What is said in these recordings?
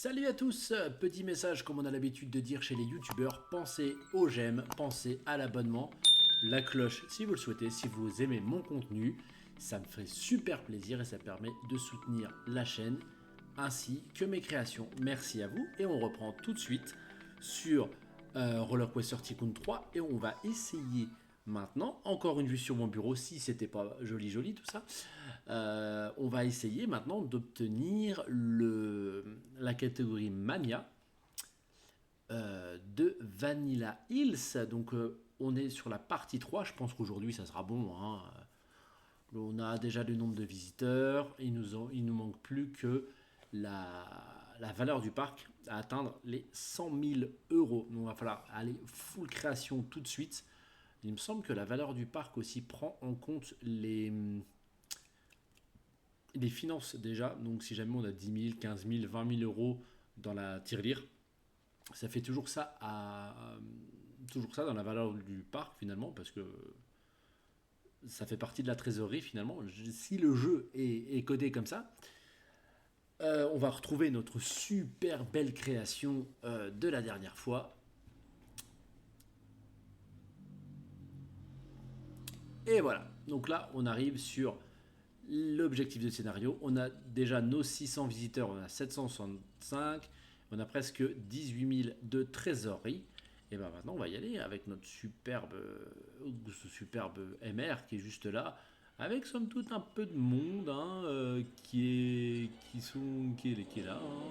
Salut à tous, petit message comme on a l'habitude de dire chez les youtubeurs, pensez aux j'aime, pensez à l'abonnement, la cloche si vous le souhaitez, si vous aimez mon contenu, ça me ferait super plaisir et ça permet de soutenir la chaîne ainsi que mes créations. Merci à vous et on reprend tout de suite sur Roller Coaster Tycoon 3 et on va essayer maintenant, encore une vue sur mon bureau si c'était pas joli tout ça, on va essayer maintenant d'obtenir la catégorie Mania de Vanilla Hills. Donc on est sur la partie 3, je pense qu'aujourd'hui ça sera bon. Hein. On a déjà le nombre de visiteurs, il nous manque plus que la valeur du parc à atteindre les 100 000 euros. Donc il va falloir aller full création tout de suite. Il me semble que la valeur du parc aussi prend en compte les finances déjà. Donc si jamais on a 10 000, 15 000, 20 000 euros dans la tirelire, ça fait toujours ça dans la valeur du parc finalement, parce que ça fait partie de la trésorerie finalement. Si le jeu est codé comme ça, on va retrouver notre super belle création de la dernière fois. Et voilà, donc là on arrive sur l'objectif de scénario. On a déjà nos 600 visiteurs, on a 765, on a presque 18 000 de trésorerie. Et bien maintenant on va y aller avec notre superbe MR qui est juste là, avec somme toute un peu de monde hein, qui est là. Hein.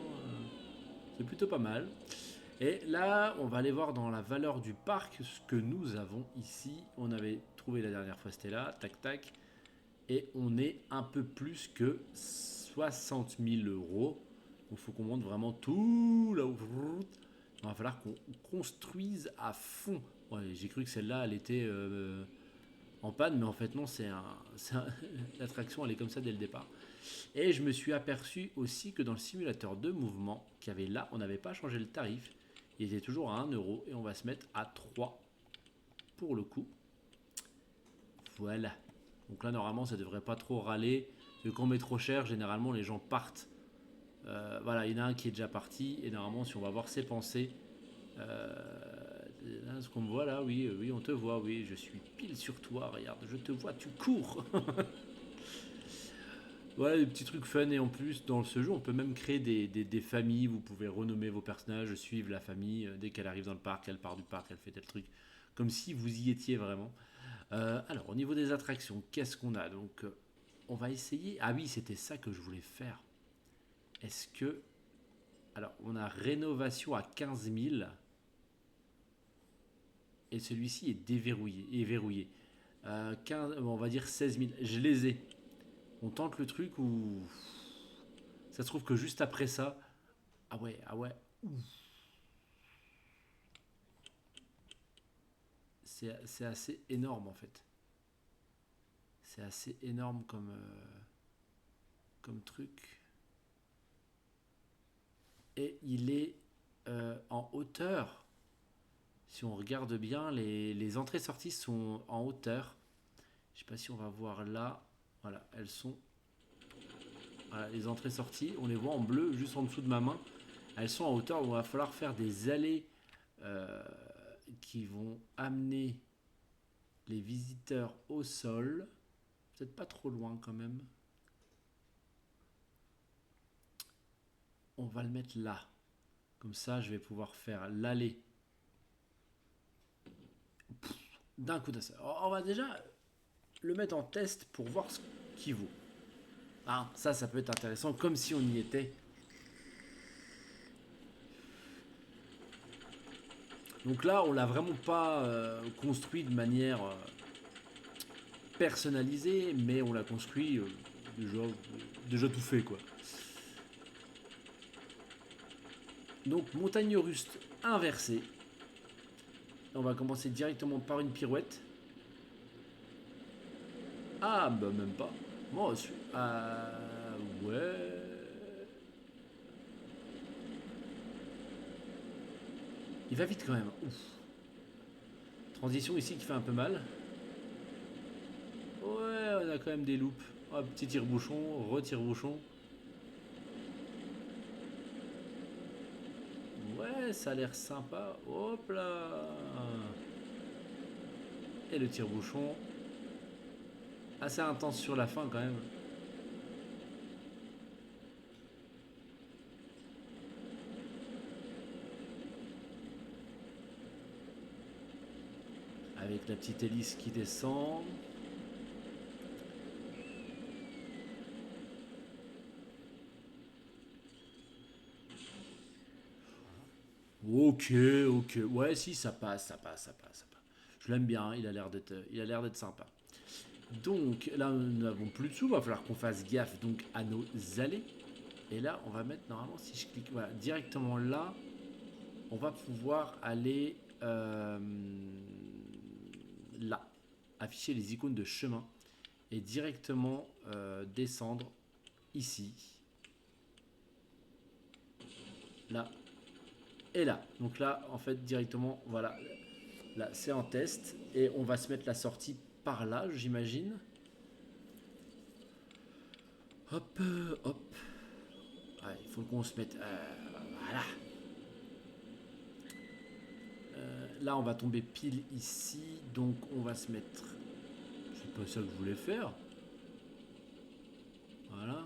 C'est plutôt pas mal. Et là, on va aller voir dans la valeur du parc ce que nous avons ici. On avait trouvé la dernière fois, c'était là, tac tac. Et on est un peu plus que 60 000 euros. Donc il faut qu'on monte vraiment tout là-haut. Il va falloir qu'on construise à fond. Ouais, j'ai cru que celle-là, elle était en panne, mais en fait non, l'attraction, elle est comme ça dès le départ. Et je me suis aperçu aussi que dans le simulateur de mouvement qu'il y avait là, on n'avait pas changé le tarif. Il était toujours à 1 euro et on va se mettre à 3 pour le coup. Voilà. Donc là, normalement, ça devrait pas trop râler. Parce que quand on met trop cher, généralement, les gens partent. Voilà, il y en a un qui est déjà parti. Et normalement, si on va voir ses pensées, là, ce qu'on me voit là, oui, oui, on te voit, oui, je suis pile sur toi, regarde, je te vois, tu cours. Voilà, des petits trucs fun. Et en plus, dans ce jeu, on peut même créer des familles. Vous pouvez renommer vos personnages, suivre la famille. Dès qu'elle arrive dans le parc, elle part du parc, elle fait tel truc. Comme si vous y étiez vraiment. Alors, au niveau des attractions, qu'est-ce qu'on a? Donc, on va essayer. Ah oui, c'était ça que je voulais faire. Est-ce que. Alors, on a rénovation à 15 000 et celui-ci est déverrouillé, est verrouillé. 15, on va dire 16 000. Je les ai. On tente le truc ou. Ça se trouve que juste après ça. Ah ouais, ah ouais. C'est assez énorme en fait. C'est assez énorme comme truc. Et il est en hauteur. Si on regarde bien, les entrées-sorties sont en hauteur. Je ne sais pas si on va voir là. Voilà, elles sont. Voilà, les entrées-sorties, on les voit en bleu juste en dessous de ma main. Elles sont en hauteur. Il va falloir faire des allées euh, qui vont amener les visiteurs au sol. Peut-être pas trop loin quand même. On va le mettre là. Comme ça, je vais pouvoir faire l'allée d'un coup d'un seul. On va déjà le mettre en test pour voir ce qu'il vaut. Ah, ça peut être intéressant, comme si on y était. Donc là, on l'a vraiment pas construit de manière personnalisée, mais on l'a construit déjà tout fait, quoi. Donc, montagne russe inversée. On va commencer directement par une pirouette. Ah, bah même pas. Moi, ouais. Il va vite quand même. Ouf. Transition ici qui fait un peu mal. Ouais, on a quand même des loops. Oh, petit tire-bouchon, retire-bouchon. Ouais, ça a l'air sympa. Hop là. Et le tire-bouchon. Assez intense sur la fin quand même. Avec la petite hélice qui descend. Ok, ok. Ouais, si, ça passe, ça passe, ça passe, ça passe. Je l'aime bien, il a l'air d'être sympa. Donc là, nous n'avons plus de sous, il va falloir qu'on fasse gaffe donc à nos allées. Et là, on va mettre normalement, si je clique voilà, directement là, on va pouvoir aller là, afficher les icônes de chemin et directement descendre ici, là et là. Donc là, en fait, directement, voilà, là, c'est en test et on va se mettre la sortie par là, j'imagine. Hop, hop. Ouais, il faut qu'on se mette. Voilà. Là, on va tomber pile ici, donc on va se mettre. C'est pas ça que je voulais faire. Voilà.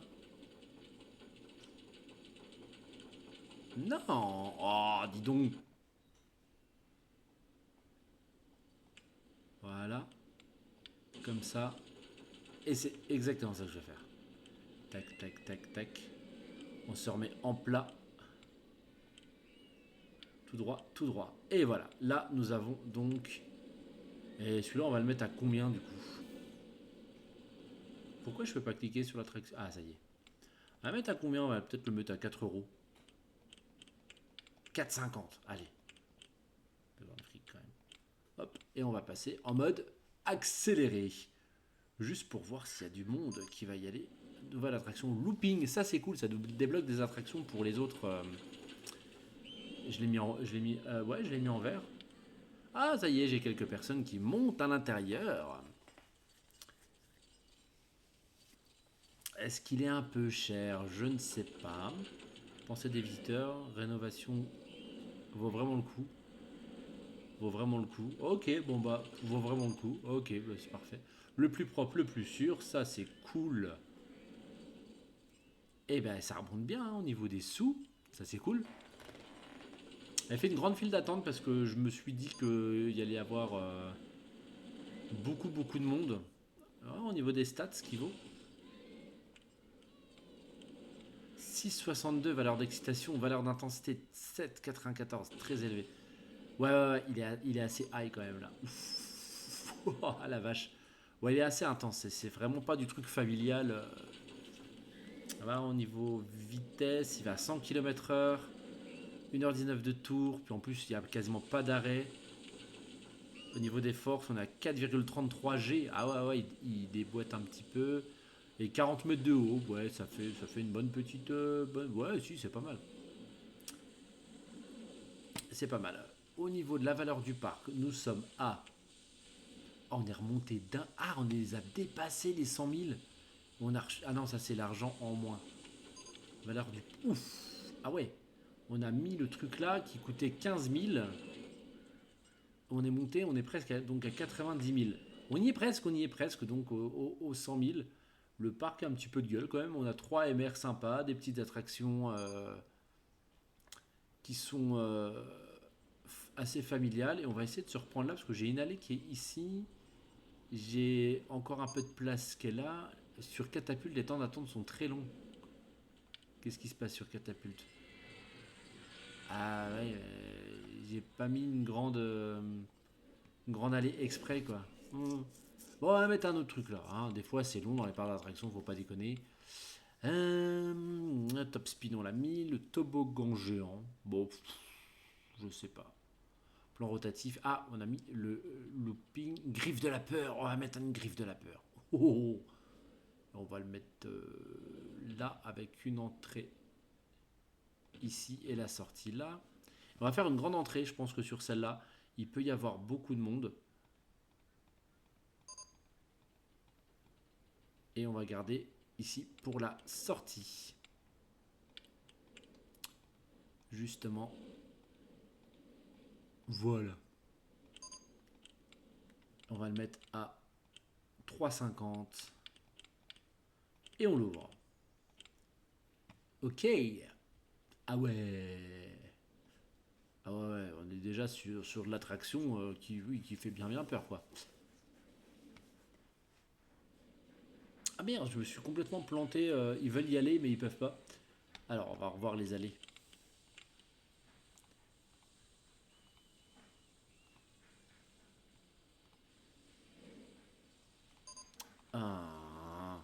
Non. Oh, dis donc. Voilà. Comme ça. Et c'est exactement ça que je vais faire. Tac, tac, tac, tac. On se remet en plat. Tout droit, tout droit. Et voilà. Là, nous avons donc. Et celui-là, on va le mettre à combien du coup? Pourquoi je peux pas cliquer sur l'attraction? Ah, ça y est. On va mettre à combien? On va peut-être le mettre à 4 euros. 4,50. Allez. On peut voir le fric quand même. Hop. Et on va passer en mode accéléré. Juste pour voir s'il y a du monde qui va y aller. Nouvelle attraction looping. Ça, c'est cool. Ça débloque des attractions pour les autres. Je l'ai mis en, ouais, je l'ai mis en vert. Ah, ça y est, j'ai quelques personnes qui montent à l'intérieur. Est-ce qu'il est un peu cher? Je ne sais pas. Pensée des visiteurs, rénovation vaut vraiment le coup. Vaut vraiment le coup. Ok, bon bah, vaut vraiment le coup. Ok, bah, c'est parfait. Le plus propre, le plus sûr, ça c'est cool. Et ben ça remonte bien hein, au niveau des sous. Ça c'est cool. Elle fait une grande file d'attente parce que je me suis dit qu'il y allait y avoir beaucoup de monde. Alors, au niveau des stats, ce qu'il vaut 6,62 valeur d'excitation, valeur d'intensité 7,94, très élevé. Ouais, il est assez high quand même là. Ouf. Oh, la vache. Ouais, il est assez intense. C'est vraiment pas du truc familial. Voilà, au niveau vitesse, il va à 100 km/h, 1h19 de tour, puis en plus il n'y a quasiment pas d'arrêt. Au niveau des forces, on a 4,33 G. Ah ouais, il déboîte un petit peu. Et 40 mètres de haut, ouais, ça fait une bonne petite. Ouais, si, c'est pas mal. C'est pas mal. Au niveau de la valeur du parc, nous sommes à. Oh, on est remonté d'un. Ah, on les a dépassés les 100 000. Ah non, ça c'est l'argent en moins. Valeur du. Ouf. Ah ouais. On a mis le truc là qui coûtait 15 000. On est monté, on est presque donc à 90 000. On y est presque, donc aux 100 000. Le parc a un petit peu de gueule quand même. On a 3 MR sympas, des petites attractions qui sont assez familiales. Et on va essayer de se reprendre là parce que j'ai une allée qui est ici. J'ai encore un peu de place qu'elle a. Sur Catapulte, les temps d'attente sont très longs. Qu'est-ce qui se passe sur Catapulte? Ah ouais, j'ai pas mis une grande allée exprès quoi. Bon, on va mettre un autre truc là. Hein. Des fois, c'est long dans les parcs d'attraction, faut pas déconner. Top Spin, on l'a mis. Le toboggan géant. Bon, je sais pas. Plan rotatif. Ah, on a mis le looping. Griffe de la peur. On va mettre une griffe de la peur. Oh, oh, oh. On va le mettre là avec une entrée ici et la sortie là. On va faire une grande entrée. Je pense que sur celle-là, il peut y avoir beaucoup de monde. Et on va garder ici pour la sortie. Justement. Voilà. On va le mettre à 3,50. Et on l'ouvre. Ok. Ah ouais. Ah ouais, on est déjà sur de l'attraction qui, oui, qui fait bien peur, quoi. Ah merde, je me suis complètement planté. Ils veulent y aller, mais ils peuvent pas. Alors, on va revoir les allées. Ah.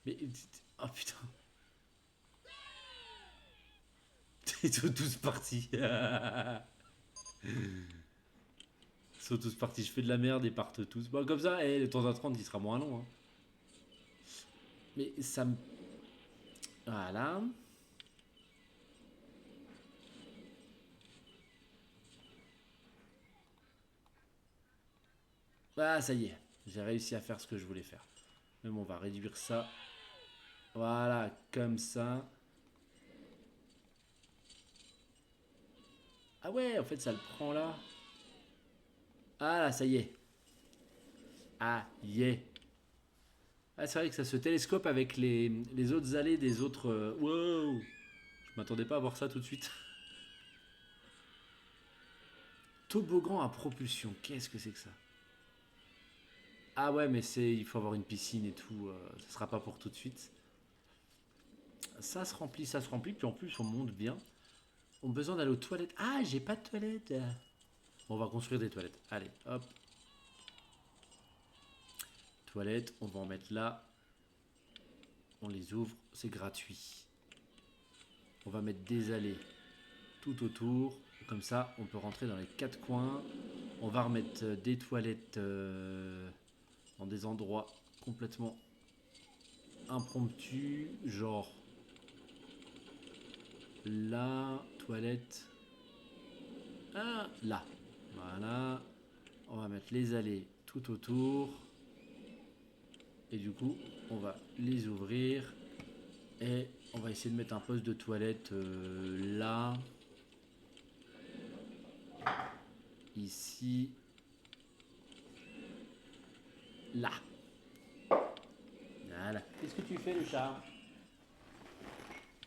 Mais. Oh putain. Ils sont tous partis. Ils sont tous partis. Je fais de la merde et partent tous. Bon, comme ça, le temps à 30, il sera moins long. Hein. Mais ça me. Voilà. Ah, ça y est. J'ai réussi à faire ce que je voulais faire. Mais bon, on va réduire ça. Voilà, comme ça. Ah ouais, en fait, ça le prend là. Ah là, ça y est. Ah, y est. Ah, c'est vrai que ça se télescope avec les autres allées des autres. Wow! Je m'attendais pas à voir ça tout de suite. Toboggan à propulsion, qu'est-ce que c'est que ça? Ah ouais, mais il faut avoir une piscine et tout. Ça sera pas pour tout de suite. Ça se remplit, puis en plus on monte bien. On a besoin d'aller aux toilettes. Ah, j'ai pas de toilettes. Bon, on va construire des toilettes. Allez, hop. Toilettes, on va en mettre là. On les ouvre, c'est gratuit. On va mettre des allées tout autour. Comme ça, on peut rentrer dans les quatre coins. On va remettre des toilettes dans des endroits complètement impromptus. Genre là, toilette. Ah, là. Voilà. On va mettre les allées tout autour. Et du coup, on va les ouvrir. Et on va essayer de mettre un poste de toilette là. Ici. Là. Voilà. Qu'est-ce que tu fais, le chat?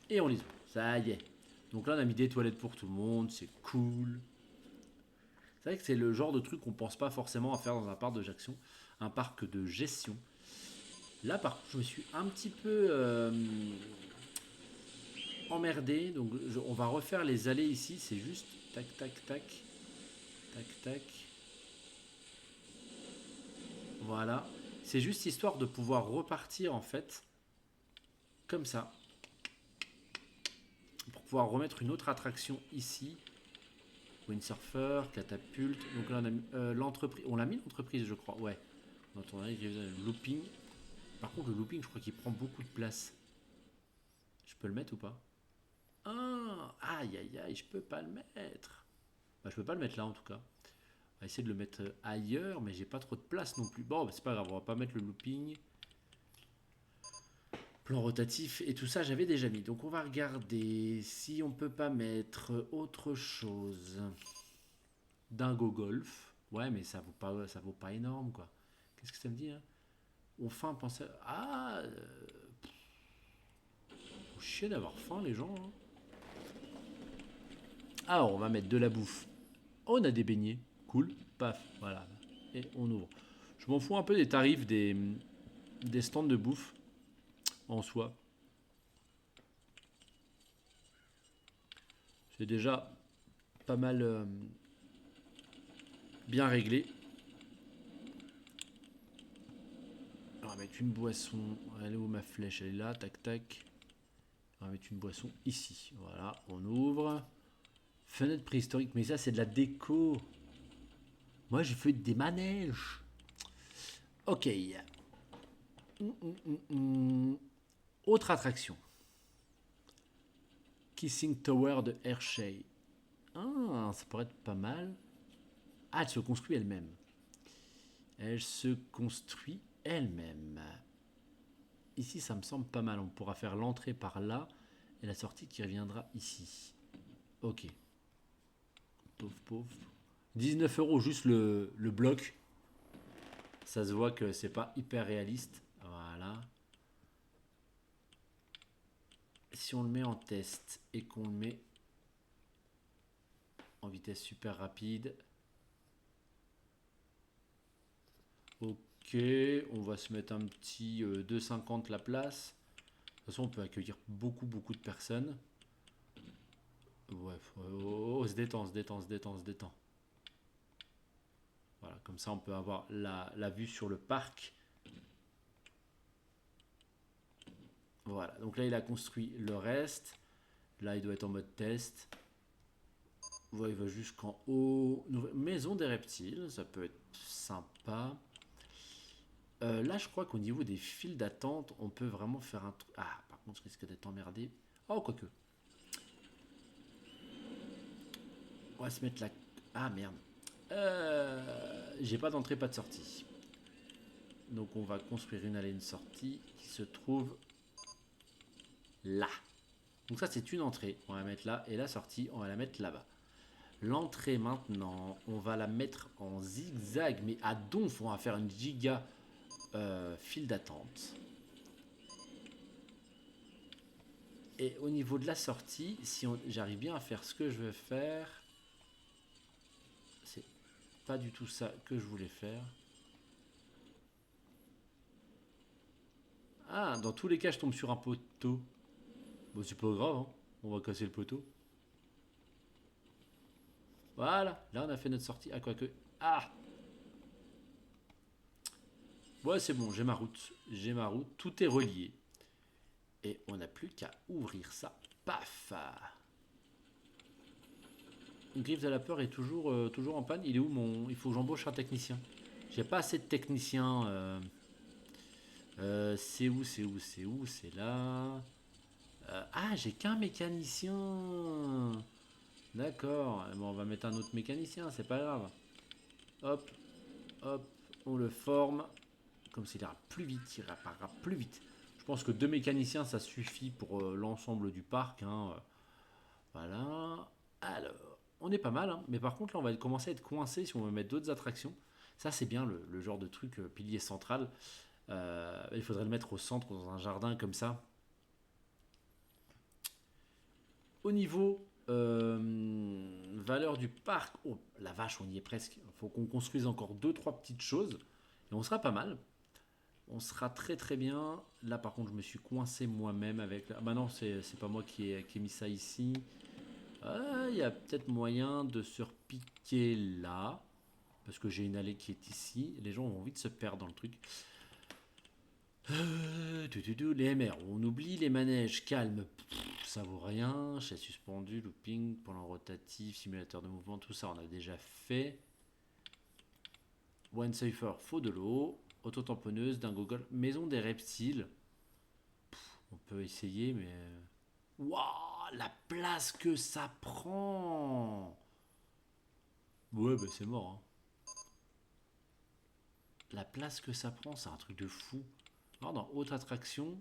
Et on les ouvre. Ça y est. Donc là, on a mis des toilettes pour tout le monde. C'est cool. C'est vrai que c'est le genre de truc qu'on pense pas forcément à faire dans un parc de gestion. Un parc de gestion. Là, par contre, je me suis un petit peu emmerdé. Donc, on va refaire les allées ici. C'est juste tac, tac, tac. Tac, tac. Voilà. C'est juste histoire de pouvoir repartir en fait. Comme ça. Pour pouvoir remettre une autre attraction ici. Windsurfer, catapulte. Donc là, on a mis l'entreprise. On l'a mis l'entreprise, je crois. Ouais. Dans ton avis, le looping. Par contre, le looping, je crois qu'il prend beaucoup de place. Je peux le mettre ou pas? Ah, aïe aïe aïe, je peux pas le mettre. Bah, je peux pas le mettre là en tout cas. On va essayer de le mettre ailleurs, mais j'ai pas trop de place non plus. Bon, bah, c'est pas grave, on va pas mettre le looping. Plan rotatif et tout ça, j'avais déjà mis. Donc on va regarder si on peut pas mettre autre chose. Dingo Golf. Ouais, mais ça vaut pas énorme quoi. Qu'est-ce que ça me dit hein? On faim penser. Ah, faut chier d'avoir faim les gens. Hein. Alors on va mettre de la bouffe. Oh, on a des beignets. Cool. Paf. Voilà. Et on ouvre. Je m'en fous un peu des tarifs des stands de bouffe en soi. C'est déjà pas mal bien réglé. On va mettre une boisson. Elle est où ma flèche? Elle est là. Tac, tac. On va mettre une boisson ici. Voilà. On ouvre. Fenêtre préhistorique. Mais ça, c'est de la déco. Moi, j'ai fait des manèges. Ok. Autre attraction. Kissing Tower de Hershey. Ah, ça pourrait être pas mal. Ah, elle se construit elle-même. Elle se construit elle-même. ici, ça me semble pas mal. On pourra faire l'entrée par là et la sortie qui reviendra ici. Ok. Pauvre, pauvre. 19 euros juste le bloc. Ça se voit que c'est pas hyper réaliste. Voilà. Si on le met en test et qu'on le met en vitesse super rapide. Ok, on va se mettre un petit 2,50 la place. De toute façon, on peut accueillir beaucoup, beaucoup de personnes. Ouais, on se détend, on se détend, on se détend, on se détend. Voilà, comme ça, on peut avoir la vue sur le parc. Voilà, donc là, il a construit le reste. Là, il doit être en mode test. Voilà, il va jusqu'en haut. Maison des reptiles, ça peut être sympa. Là, je crois qu'au niveau des files d'attente, on peut vraiment faire un truc. Ah, par contre, je risque d'être emmerdé. Oh, quoique. On va se mettre là. Ah, merde. J'ai pas d'entrée, pas de sortie. Donc, on va construire une allée, une sortie qui se trouve là. Donc, ça, c'est une entrée. On va la mettre là. Et la sortie, on va la mettre là-bas. L'entrée, maintenant, on va la mettre en zigzag. Mais à donf, on va faire une giga file d'attente. Et au niveau de la sortie, si j'arrive bien à faire ce que je veux faire, c'est pas du tout ça que je voulais faire. Ah, dans tous les cas, je tombe sur un poteau. Bon, c'est pas grave, hein. On va casser le poteau. Voilà, là on a fait notre sortie. Ah, quoique. Ah! Ouais, c'est bon, j'ai ma route. J'ai ma route, tout est relié. Et on n'a plus qu'à ouvrir ça. Paf! Une griffe de la peur est toujours en panne. Il est où mon. Il faut que j'embauche un technicien. J'ai pas assez de techniciens. C'est où, c'est où, c'est où, c'est là. Ah, j'ai qu'un mécanicien. D'accord. Bon, on va mettre un autre mécanicien, c'est pas grave. Hop, hop, on le forme. Comme ça, il ira plus vite, il réparera plus vite. Je pense que deux mécaniciens, ça suffit pour l'ensemble du parc, hein. Voilà. Alors, on est pas mal, hein. Mais par contre, là, on va commencer à être coincé si on veut mettre d'autres attractions. Ça, c'est bien le genre de truc pilier central. Il faudrait le mettre au centre, dans un jardin comme ça. Au niveau valeur du parc, oh la vache, on y est presque. Il faut qu'on construise encore deux, trois petites choses. Et on sera pas mal. On sera très très bien. Là par contre, je me suis coincé moi-même avec. Ah bah non, c'est pas moi qui ai mis ça ici. Il y a peut-être moyen de se repiquer là. Parce que j'ai une allée qui est ici. Les gens ont envie de se perdre dans le truc. Les MR, on oublie les manèges, calme, ça vaut rien. Chaise suspendue, looping, pendant rotatif, simulateur de mouvement, tout ça on a déjà fait. One Safer, faut de l'eau. Auto-tamponneuse, dingo golf, maison des reptiles. On peut essayer, mais. Waouh, la place que ça prend! Ouais, bah c'est mort, hein. La place que ça prend, c'est un truc de fou. Alors, dans haute attraction,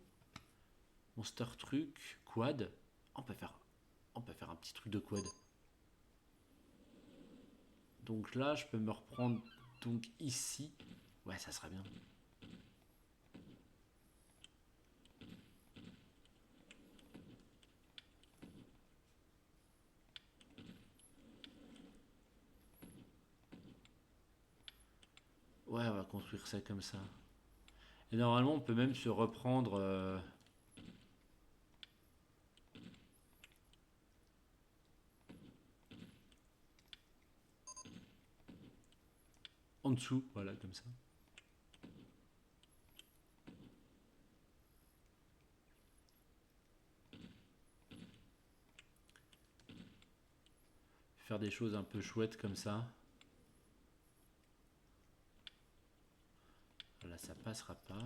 monster truc, quad, on peut faire un petit truc de quad. Donc là, je peux me reprendre donc ici. Ouais, ça serait bien. Ouais, on va construire ça comme ça. Et normalement, on peut même se reprendre en dessous, voilà, comme ça. Faire des choses un peu chouettes comme ça. Là, ça passera pas.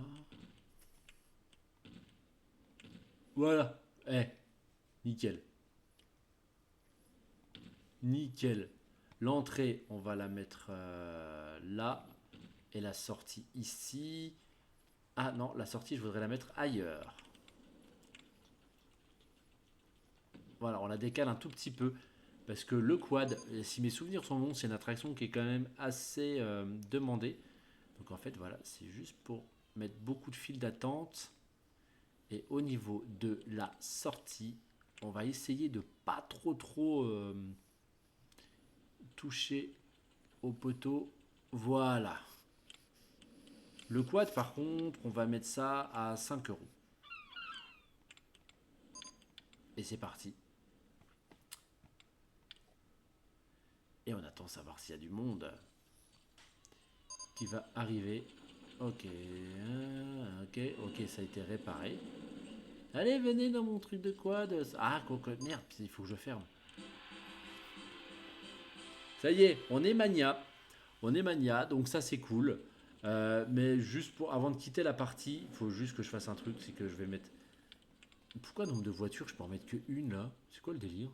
Voilà. Nickel. Nickel. L'entrée, on va la mettre là. Et la sortie ici. Ah non, la sortie, je voudrais la mettre ailleurs. Voilà, on la décale un tout petit peu. Parce que le quad, si mes souvenirs sont bons, c'est une attraction qui est quand même assez demandée. Donc en fait, voilà, c'est juste pour mettre beaucoup de files d'attente. Et au niveau de la sortie, on va essayer de pas trop toucher au poteau. Voilà. Le quad, par contre, on va mettre ça à 5 euros. Et c'est parti. Et on attend savoir s'il y a du monde qui va arriver. Ok, ok, ça a été réparé. Allez, venez dans mon truc de quad. Ah, merde, il faut que je ferme. Ça y est, on est mania. On est mania, donc ça c'est cool. Mais juste pour, avant de quitter la partie, il faut juste que je fasse un truc, c'est que je vais mettre... Pourquoi nombre de voitures, je peux en mettre que une là? C'est quoi le délire?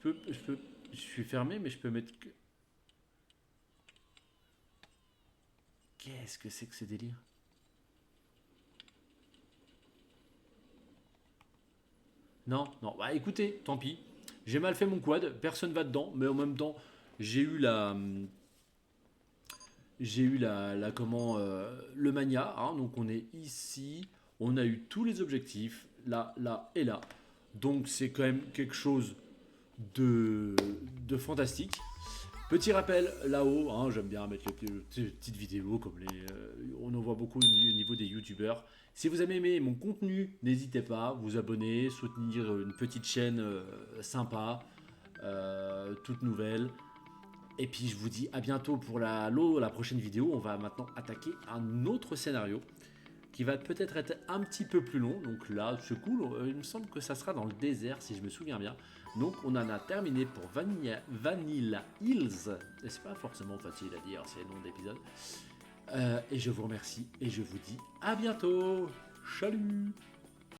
Je suis fermé, mais je peux mettre que... Qu'est-ce que c'est que ce délire? Non, non, bah écoutez, tant pis. J'ai mal fait mon quad, personne va dedans, mais en même temps, j'ai eu la... J'ai eu comment, le mania, hein, donc on est ici, on a eu tous les objectifs, là, là et là. Donc c'est quand même quelque chose de, de fantastique. Petit rappel là-haut, hein, j'aime bien mettre les petites vidéos comme on en voit beaucoup au niveau des youtubeurs. Si vous avez aimé mon contenu, n'hésitez pas à vous abonner, soutenir une petite chaîne sympa, toute nouvelle. Et puis je vous dis à bientôt pour la prochaine vidéo. On va maintenant attaquer un autre scénario qui va peut-être être un petit peu plus long. Donc là, c'est cool. Il me semble que ça sera dans le désert si je me souviens bien. Donc on en a terminé pour Vanilla Hills. Et c'est pas forcément facile à dire, c'est le nom d'épisode. Et je vous remercie et je vous dis à bientôt. Salut!